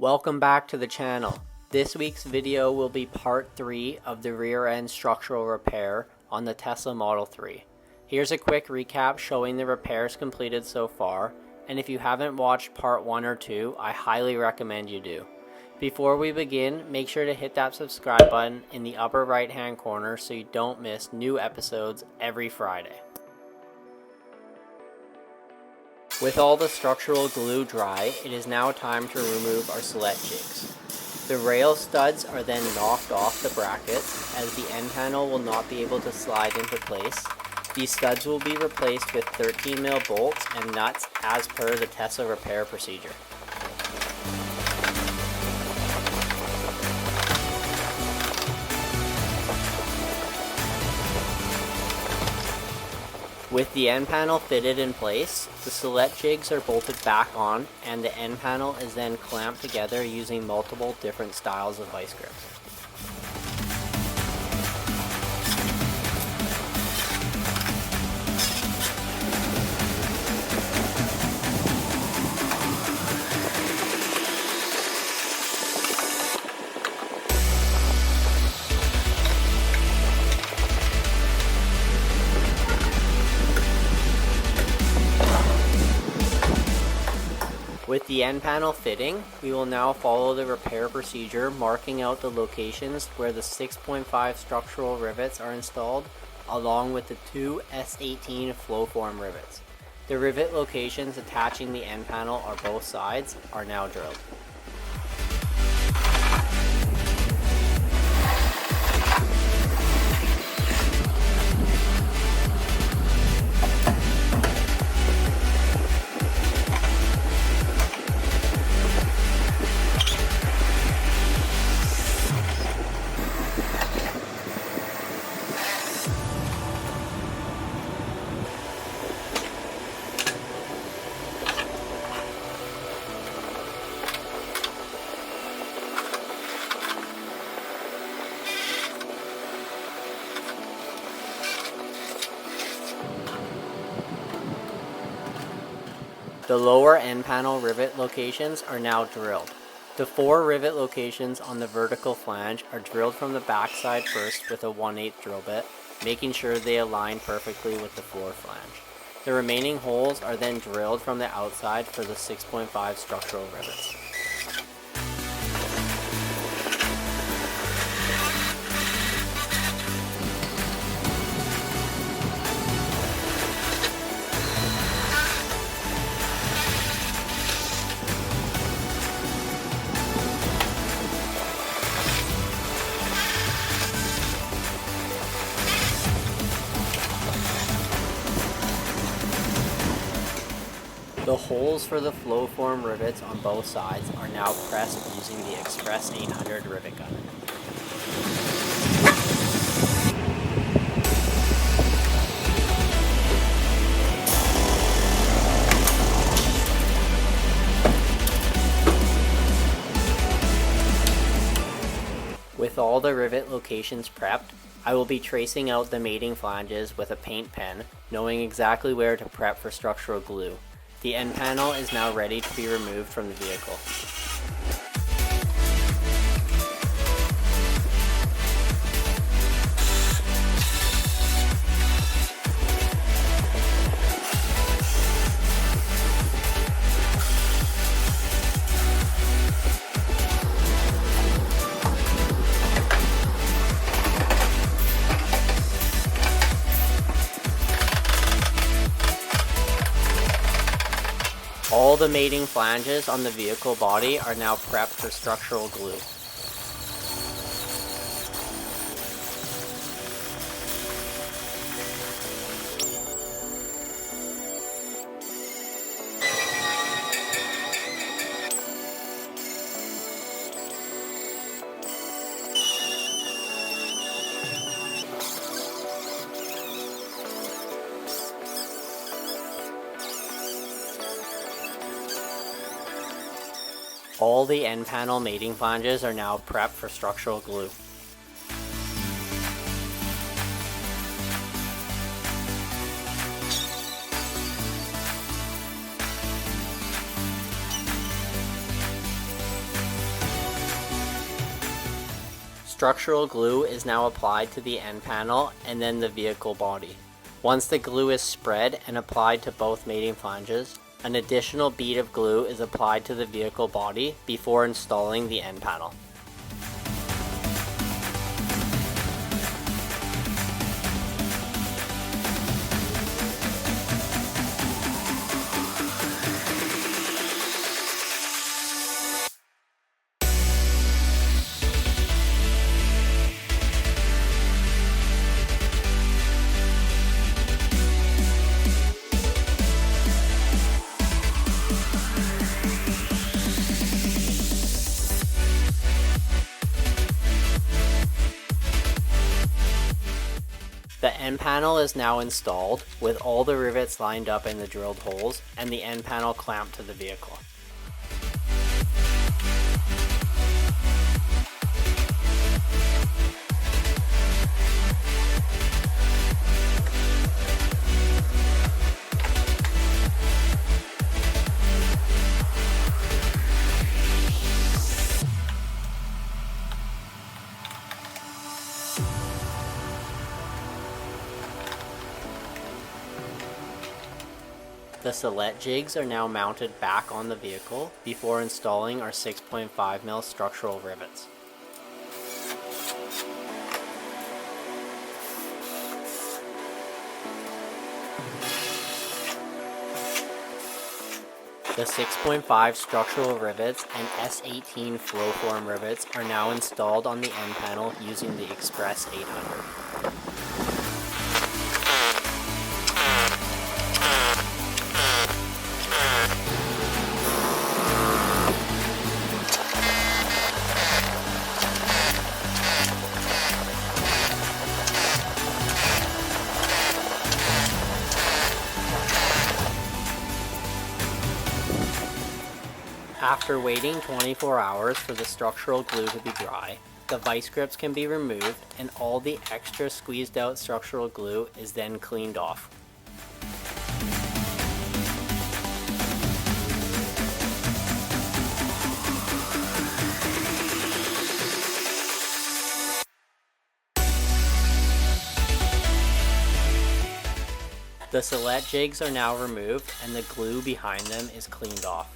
Welcome back to the channel. This week's video will be part 3 of the rear end structural repair on the Tesla Model 3. Here's a quick recap showing the repairs completed so far, and if you haven't watched part 1 or 2, I highly recommend you do. Before we begin, make sure to hit that subscribe button in the upper right hand corner so you don't miss new episodes every Friday. With all the structural glue dry, it is now time to remove our select jigs. The rail studs are then knocked off the brackets as the end panel will not be able to slide into place. These studs will be replaced with 13mm bolts and nuts as per the Tesla repair procedure. With the end panel fitted in place, the select jigs are bolted back on and the end panel is then clamped together using multiple different styles of vice grips. With the end panel fitting, we will now follow the repair procedure, marking out the locations where the 6.5 structural rivets are installed, along with the 2 S18 flow-form rivets. The rivet locations attaching the end panel on both sides are now drilled. The lower end panel rivet locations are now drilled. The 4 rivet locations on the vertical flange are drilled from the back side first with a 1/8 drill bit, making sure they align perfectly with the floor flange. The remaining holes are then drilled from the outside for the 6.5 structural rivets. The holes for the flow-form rivets on both sides are now pressed using the Express 800 rivet gun. With all the rivet locations prepped, I will be tracing out the mating flanges with a paint pen, knowing exactly where to prep for structural glue. The end panel is now ready to be removed from the vehicle. All the mating flanges on the vehicle body are now prepped for structural glue. All the end panel mating flanges are now prepped for structural glue. Structural glue is now applied to the end panel and then the vehicle body. Once the glue is spread and applied to both mating flanges, an additional bead of glue is applied to the vehicle body before installing the end panel. The end panel is now installed with all the rivets lined up in the drilled holes and the end panel clamped to the vehicle. The Sillet jigs are now mounted back on the vehicle before installing our 6.5mm structural rivets. The 6.5 structural rivets and S18 flow-form rivets are now installed on the end panel using the Express 800. After waiting 24 hours for the structural glue to be dry, the vice grips can be removed and all the extra squeezed out structural glue is then cleaned off. The Sillet jigs are now removed and the glue behind them is cleaned off.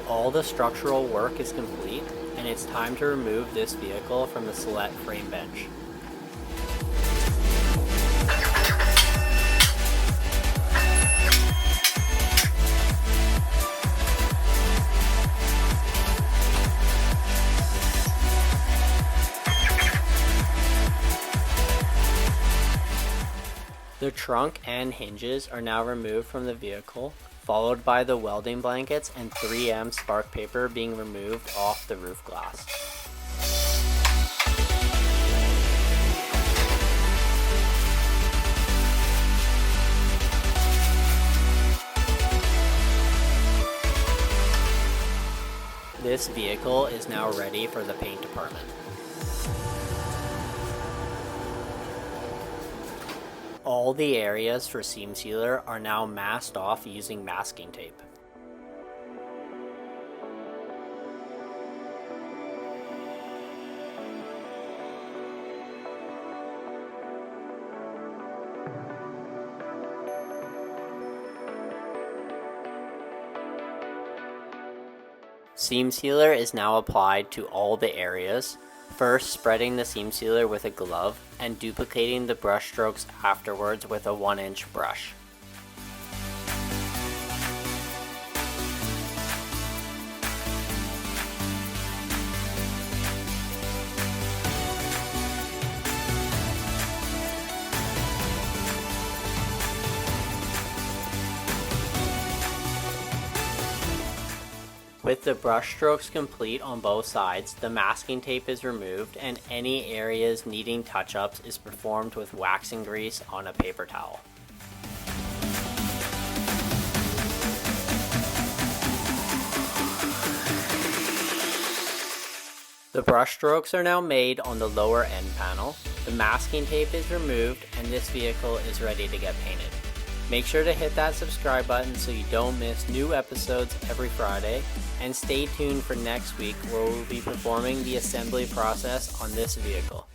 All the structural work is complete, and it's time to remove this vehicle from the Sillet frame bench. The trunk and hinges are now removed from the vehicle, followed by the welding blankets and 3M spark paper being removed off the roof glass. This vehicle is now ready for the paint department. All the areas for seam sealer are now masked off using masking tape. Seam sealer is now applied to all the areas, first spreading the seam sealer with a glove and duplicating the brush strokes afterwards with a 1-inch brush. With the brush strokes complete on both sides, the masking tape is removed and any areas needing touch-ups is performed with waxing grease on a paper towel. The brush strokes are now made on the lower end panel, the masking tape is removed, and this vehicle is ready to get painted. Make sure to hit that subscribe button so you don't miss new episodes every Friday, and stay tuned for next week where we'll be performing the assembly process on this vehicle.